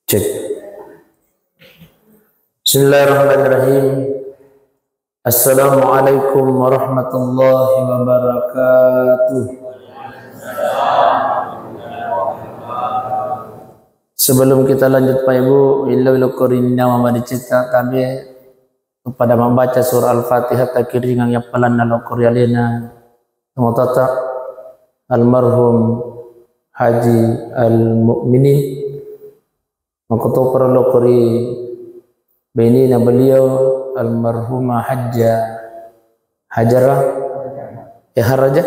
Cek. Bismillahirrahmanirrahim. Assalamualaikum warahmatullahi wabarakatuh. Sebelum kita lanjut Pak Ibu, illa korinna mamadi cita kami kepada membaca surah Al-Fatihah takiringan yang pelan nalo koryalina mutata almarhum Haji Al-Mu'mini Makutu perlu kori benina beliau almarhumah Hajarah Haraja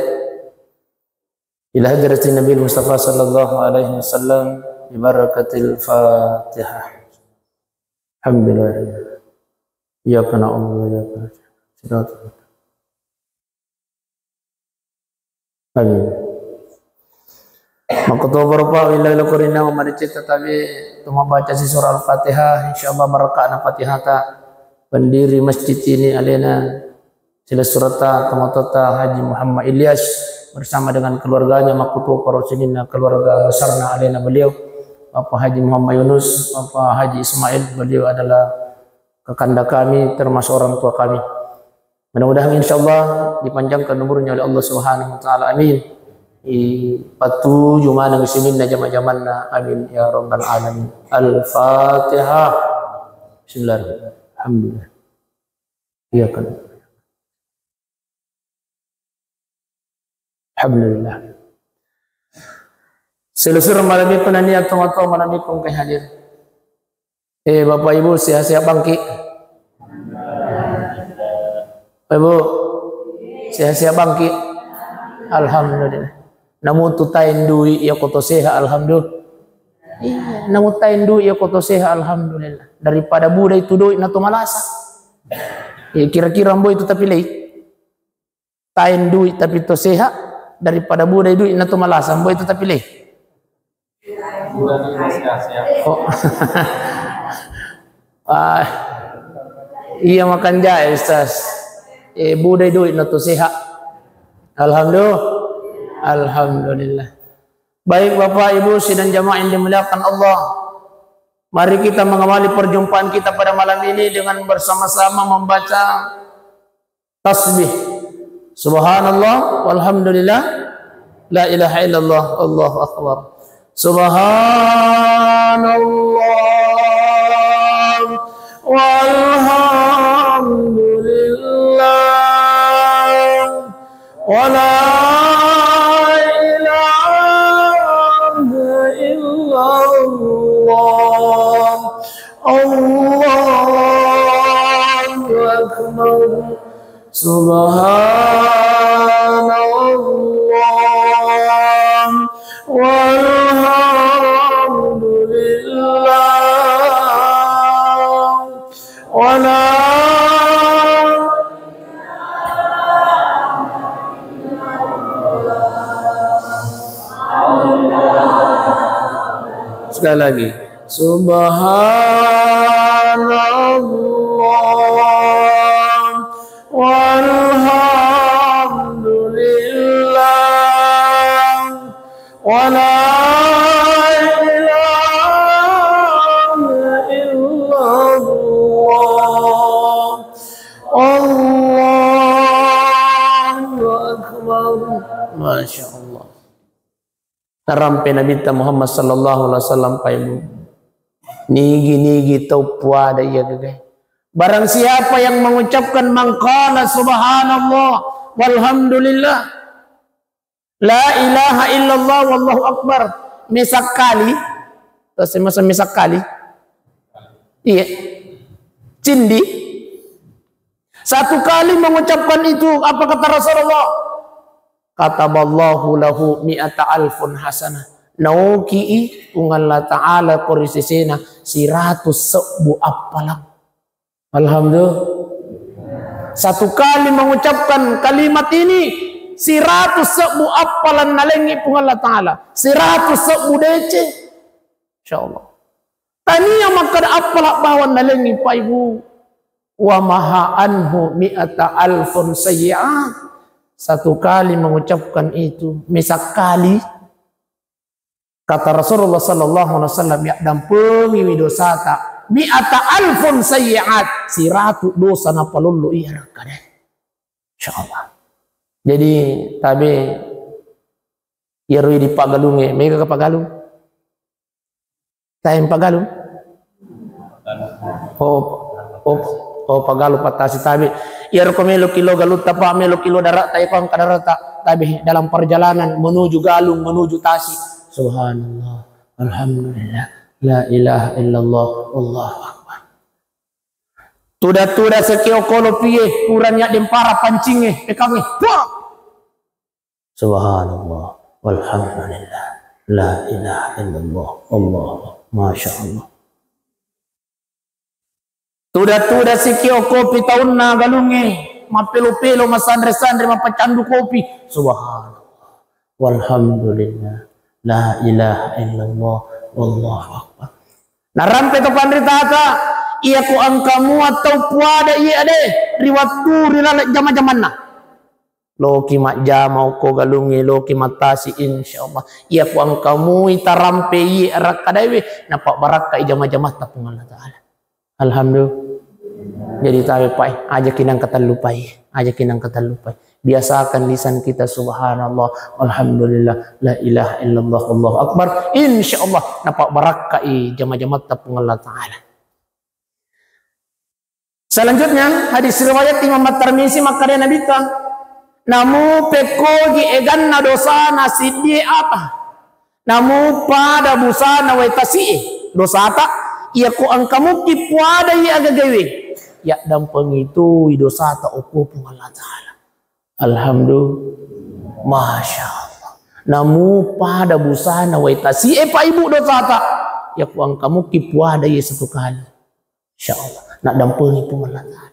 ila hadrati Nabi Mustafa sallallahu alaihi wasallam bi barakatil Fatihah. Alhamdulillah. Ya kana Allah ya kana. Amin. Makutu berupa illa korina memaricita tapi membaca si surah Al-Fatihah insyaallah barakah Fatihah ta pendiri masjid ini alena sila surata tamatata Haji Muhammad Ilyas bersama dengan keluarganya makutu parosinina keluarga besarna alena beliau Bapak Haji Muhammad Yunus, Bapak Haji Ismail, beliau adalah kekanda kami termasuk orang tua kami. Mudah-mudahan insyaallah dipanjangkan umurnya oleh Allah Subhanahu wa taala. Amin. Patu juma nang simin na jama-jaman na amin ya rabbal alamin. Al-Fatihah. Bismillahirrahmanirrahim. Alhamdulillah. Iya kan. Alhamdulillah. Selusur malam itu nani atau malam itu kay hadir. Bapak Ibu siap-siap bangkit. Bapak Ibu siap-siap bangkit. Alhamdulillah. Namun tutain dui ya koto seha alhamdulillah. Iya, namun tain dui ya koto seha alhamdulillah. Daripada budak itu dui na to malasa. Ya kira-kira mbo itu tapi lei. Tain dui tapi to seha daripada budak dui na to malasa mbo itu tapi lei. Oh. Iya makan jahe Ustaz. Budak dui na to seha. Alhamdulillah. Alhamdulillah. Baik Bapak Ibu sidang jamaah yang dimuliakan Allah. Mari kita mengawali perjumpaan kita pada malam ini dengan bersama-sama membaca tasbih. Subhanallah walhamdulillah la ilaha illallah Allahu akbar. Subhanallah walhamdulillah wala Allahu akbar. Subhanallah walhamdulillah wala sekali lagi Subhanallah walhamdulillah wala ilaha illallah Allahu akbar. Masya Allah. Tarampe Nabi Muhammad sallallahu alaihi wasallam Pak Ibu. Nigi tau puada ya gede. Barang siapa yang mengucapkan mangqala subhanallah walhamdulillah la ilaha illallah wallahu akbar misak kali terus masa misak kali iya cindi satu kali mengucapkan itu apa kata Rasulullah kataballahu lahu mi'ata alfun hasanah nauki ungal ta'ala korisisina siratus sebu apalang. Alhamdulillah. Satu kali mengucapkan kalimat ini siratus sebu apalan nalengi pungal ta'ala siratus sebu dece insyaallah tania makad apalak bawan nalengi Pak Ibu wa maha anhu mi'ata alfun sayyi'at. Satu kali mengucapkan itu misak kali Kata Rasulullah sallallahu alaihi wasallam, ya dan pengiwi dosa tak mi'ata alfun sayyi'at, 100 dosa na palullu iya kade. Insyaallah. Jadi tabi yerui di pagalunge, mega ke pagalung. Taim pagalung. Oh pagalu patasi tabi. Yer ko melo kilo galut tapa melo kilo darat tay ko kadarata tabi dalam perjalanan menuju galung menuju tasi. Subhanallah, alhamdulillah, la ilaha illallah, Allahu akbar. Tuda sekio kolo piye purannya dempara pancinge pekange. Subhanallah, walhamdulillah, la ilaha illallah, Allah, masya Allah. Tuda sekio kopi tahun na galunge mapelo-pelo masandre-sandre mapacandu kopi. Subhanallah, walhamdulillah, la ilaha illallah, wallahu akbar. Narampe to pandritata iya ko angkamu atau puada iya ade riwatu rilale jama-jamanna. Loki mak jama ko galungi loki matasi insyaallah. Iya ko angkamu itarampe iya rakadawe napak baraka jama-jama tapung Allah taala. Alhamdulillah. Jadi tahu pai aja kinang katalupai. Biasakan lisan kita subhanallah, alhamdulillah, la ilaha illallah, Allahu akbar. Insyaallah napak barakai jama-jama tapung Allah taala. Selanjutnya hadis riwayat Imam At-Tirmizi maka dia nabita namu pekogi eganna dosa nasidi apa namu pada busana waitasi dosa ata ia ku angkamu kipuada ia gagawe ya dan pengitu dosa ata ukupung Allah taala. Alhamdulillah, masya Allah. Namu pada busana waitasi pak ibu dosa tak ya kuang kamu kipuada ya satu kali. Insya Allah nak dampengi pemelatan.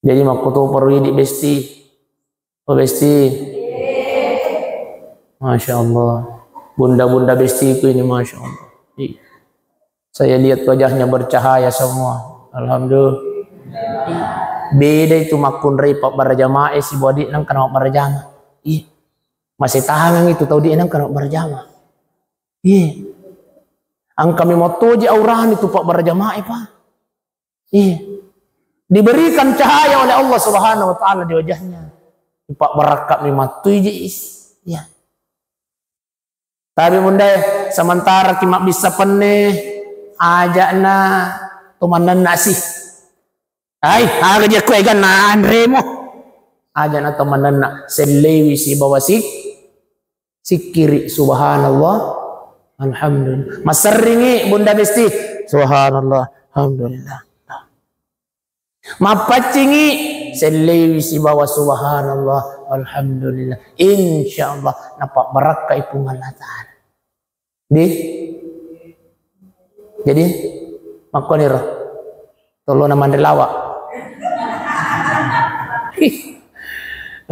Jadi makoto perlu di besti, oh besti, masya Allah. Bunda-bunda bestiku ini masya Allah. Saya lihat wajahnya bercahaya semua. Alhamdulillah. Beda itu makun repot berjamaah si bodi nang kena berjamaah. Iya. Masih tahan itu tahu dia nang kena berjamaah. Iya. Ang kami moto je aurahan itu pak berjamaah pak. Iya. Diberikan cahaya oleh Allah Subhanahu wa taala di wajahnya. Pak berakat mimatui je is. Iya. Tapi bunda sementara kimak bisa pene ajakna tumanan nasi. Ay, aga dia ko egan na Andremo. Aja na teman na selewi si bawa sikiri subhanallah. Alhamdulillah. Maseringi bunda besti. Subhanallah. Alhamdulillah. Mapacingi selewi si bawa subhanallah. Alhamdulillah. Insyaallah napak barakah ipungan Allah taala. Jadi makoniro tolo na mandelawak.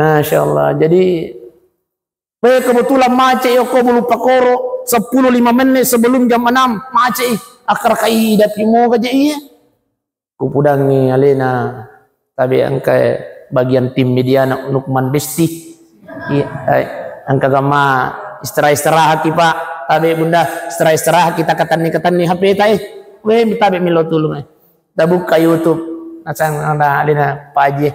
Masya Allah. Jadi kebetulan macet yoko bulu pakoro 10-5 menit sebelum jam 6 macet akar kai dapi mo kaje iya. Kupudang ni alena tabi angka bagian tim media nak nukman besti. Iya, angka gama istirahat kita tabi bunda istirahat kita katani HP tai. We tabi milo tulung. Buka YouTube nasang ada alena paje.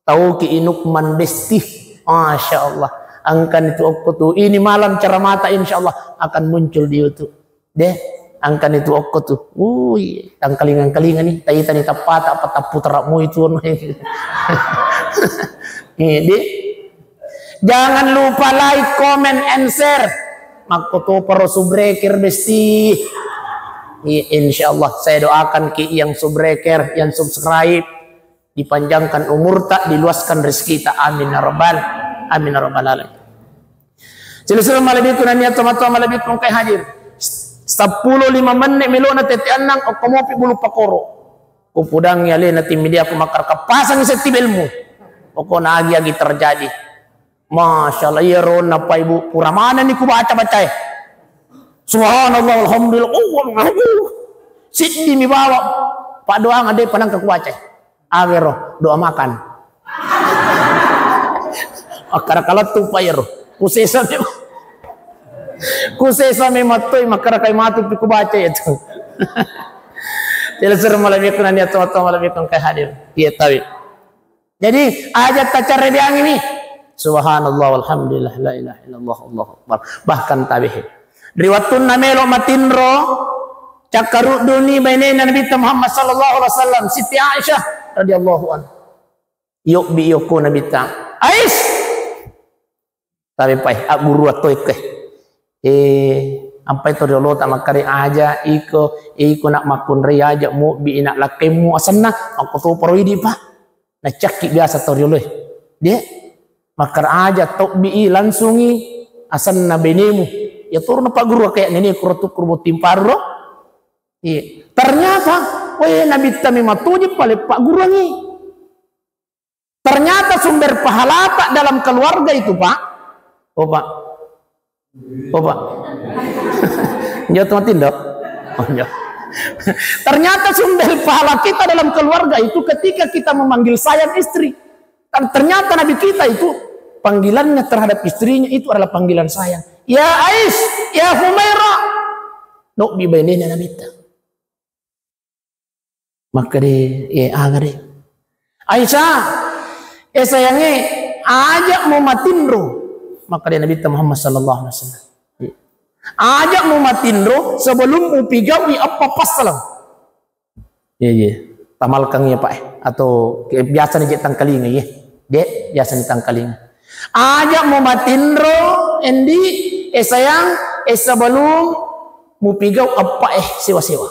Tahu ki inukman besti, masya Allah. Angkan itu okko tuh. Ini malam ceramata insya Allah akan muncul di YouTube. Deh, angkan itu okko tuh. Ang kalingan nih. Taitan ita pata apa taputeramu itu. Ini. Jangan lupa like, comment, and share. Makoto para subreker besti. Insya Allah saya doakan ki yang subreker, yang subscribe. Dipanjangkan umur tak, diluaskan rezeki tak, amin ya rabbal alamin. Sila malabit na niya tumatwa malabit mong kay hadir 10-5 menit milo na tetian nang o kumopi bulu pakoro kupudang yali na timidi ako makarkapasang sa tibil mo o ko naagi-agi terjadi. Masya Allah ya ron na pa ibu puramana ni ko baca-baca subhanallah alhamdulillah siddi mi bawa pak doa ngade panang kakubaca agero doa makan. Akar kalau tuh payro, usesa Kusesa mematoy makara kay matu piku baca itu. Jelasar malabikun dia atau malabikun kay hadir. Dia tahu. Jadi ajat tacar yang ini. Subhanallah walhamdulillah la ilaha illallah Allahu akbar. Bahkan tabihin. Riwatun namelo matinro cakaru duni bainana Nabi Muhammad sallallahu alaihi wasallam Siti Aisyah radhiyallahu anha. Yuk bi yoko Nabi ta. Ais. Tapi pai guru atoy ke. Ampai to dolo tak makari aja iko nak makun ria aja mu bi inak lakemu asanna aku tu perwidi pa. Nah cakki biasa to dolo. Dia makar aja tok bi langsungi asanna benemu. Ya turun pak guru kayak ini kurutuk kurbu timparo. Iya. Ternyata, weh Nabi Tami matuji pale pak guru ini. Ternyata sumber pahala tak dalam keluarga itu pak. Oh pak. Oh pak. Jauh matin dok. Oh jauh. Ternyata sumber pahala kita dalam keluarga itu ketika kita memanggil sayang istri. Dan ternyata Nabi kita itu panggilannya terhadap istrinya itu adalah panggilan sayang. Ya Ais, ya Humaira. Nok bi bainina Nabi ta. Maka dia agari. Aisyah, sayangnya ajak mau matinro. Maka dia Nabi Muhammad sallallahu alaihi wasallam. Ajak mau matinro sebelum upigawi apa pasalam. Iya. Tamal kang ya Pak atau biasa ni jetang kalinga ya. Dia biasa ni tangkalinga. Ajak mau matinro endi sayang sebelum mupigau apa sewa-sewa.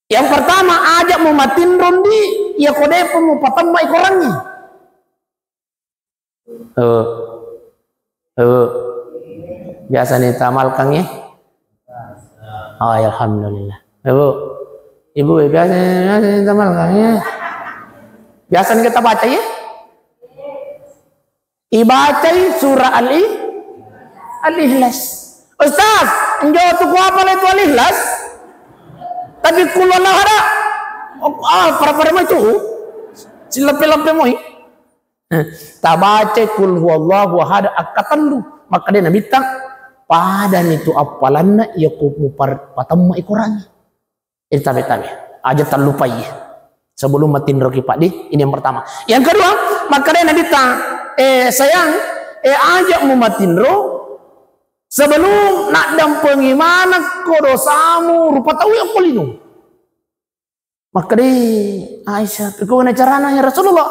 Yang pertama ajak mau matinro di ya kode pun mau patamma ikorannya. Biasa nih tamal kang ya. Oh alhamdulillah. Ibu biasa nih tamal kang ya. Biasa nih kita baca ya. Ibacai surah Al-Ikhlas. Ustaz, enjau tu ku apa itu Al-Ikhlas? Tapi kulwalah ada. Para itu. Silape-lape mo. Tabace kul huwallahu ahad akatan lu. Maka dia Nabi tak padan itu apalanna ya ku patamma ikurannya. Ini tabe-tabe. Aja terlupai. Sebelum matin roki Pak Di, ini yang pertama. Yang kedua, maka dia Nabi tak sayang, ajak mu matinro sebelum nak dampengi mana ko dosamu rupa tahu yang polino. Maka di Aisyah, iko na carana ya Rasulullah.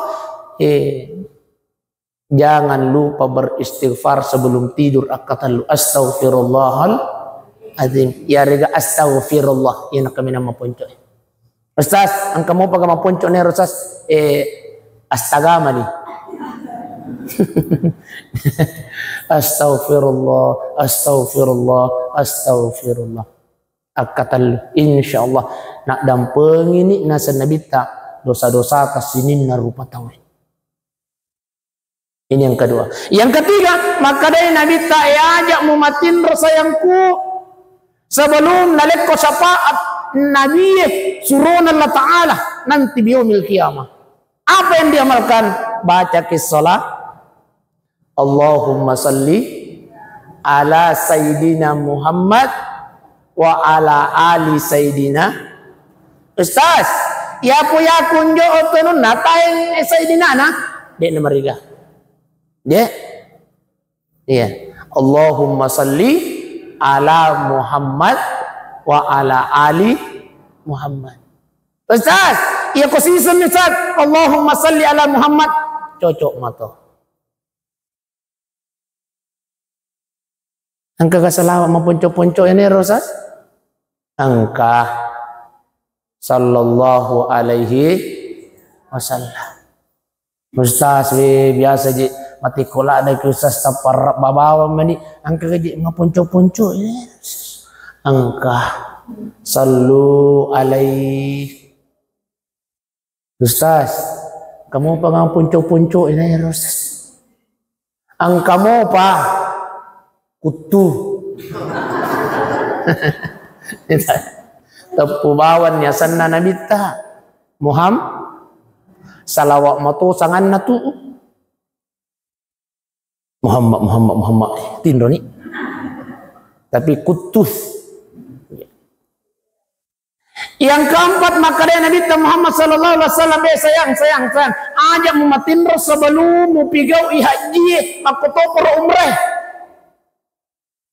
Jangan lupa beristighfar sebelum tidur akatan lu astaghfirullahal azim. Ya rega astaghfirullah ya nak kami nama ponco. Ustaz, ang kamu pag maponco ni Ustaz astagama ni. Astaghfirullah, astaghfirullah, astaghfirullah. Akatal insyaallah nak dampeng ini nasa Nabi tak dosa-dosa kasinin na rupa tawin. Ini yang kedua. Yang ketiga, maka dari Nabi tak ajak mumatin sayangku sebelum naleko syafaat Nabi surun Allah Ta'ala nanti biyaumil qiyamah. Apa yang diamalkan? Baca kisah Allahumma salli ala Sayyidina Muhammad wa ala ali Sayyidina. Ustaz, ya puya kunjo otonun natain Sayyidina na. Dek nomor 3. Dia. Iya. Allahumma salli ala Muhammad wa ala ali Muhammad. Ustaz, ya ko season Ustaz. Allahumma salli ala Muhammad. Cocok mato. Angka kasalawat mapunco-punco ini Rosas. Angka sallallahu alaihi wasallam. Ustaz biasa je mati kola ada ke Ustaz tapar babawa mani angka gaji mapunco-punco ini. Angka sallu alaihi. Ustaz, kamu pengang punco-punco ini Ustaz. Angka mo pa kutu. Tepubawan ya sanna Nabi ta Muhammad salawat matu sangan natu Muhammad Tindro ni tapi kutus. Yang keempat, maka dia Nabi Muhammad sallallahu alaihi wasallam sayang ajak mumatindro sebelum mu pigau haji makoto per umrah.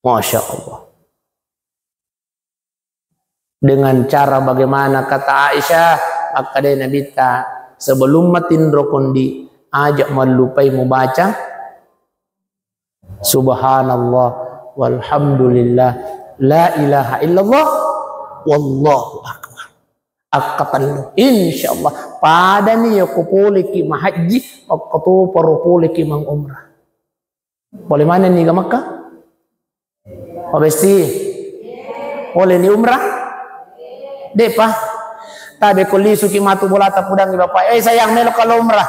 Masya Allah. Dengan cara bagaimana kata Aisyah, maka dia Nabi sebelum matindro kondi ajak melupai membaca subhanallah walhamdulillah la ilaha illallah wallahu akbar. Akatan insyaallah pada ni aku boleh ki haji aku paru boleh ki mang umrah. Boleh mana ni ke Makkah? Obesti boleh ni umrah? Depa tabe kuli suki matu bola ta pudang ni bapak. Sayang melo kalau umrah.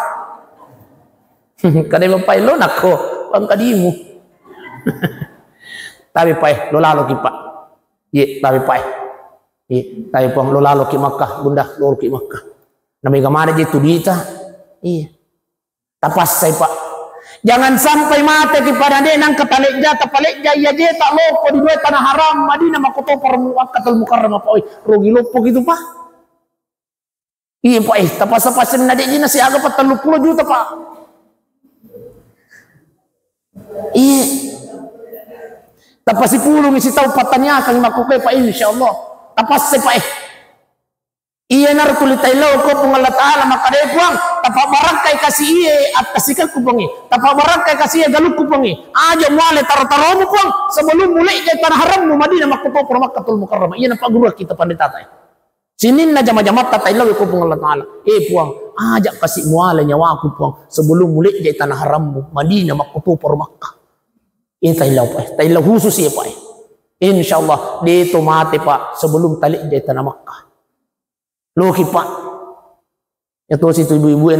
Kade bapak lo nako bang kadimu. Tabe pai lo lalo ki pak. Ye tabe pai. Tayo pang lolalo ki Makkah, bunda lolo ki Makkah. Nami kamari di tudita. Iya. Tapas say pak. Jangan sampai mati kepada dia nang katalikja tapalekja iya dia tak lopo di dua tanah haram Madinah makoto Makkatul Mukarramah pak. Rugi lopo gitu pak. Iya pak tapas-tapasin na di na si aga pa 30 juta pak. Iya. Tapasi pulong isi tahu patanya kang makukai pak insyaallah. Tapas sepa iya nartuli taylaw ko pung Allah Ta'ala maka dia puang tapak barangkay kasi iya at kasikan kupangi tapak barangkay kasi iya galuk kupangi aja muale taro-taro mo puang sebelum mulai kay tanah haram mo Madinah makuto por Makkatul Mukarramah iya na paguru kita pandai tatay sinin na jama-jama tataylaw ko pung Allah Ta'ala puang aja kasi muale nyawa ko puang sebelum mulai kay tanah haram mo Madinah makuto por Makkah ini taylaw pa taylaw khusus iya pa insyaallah dito mati pak sebelum talik di tanah Makkah. Loki pak. Itu situ ibu-ibu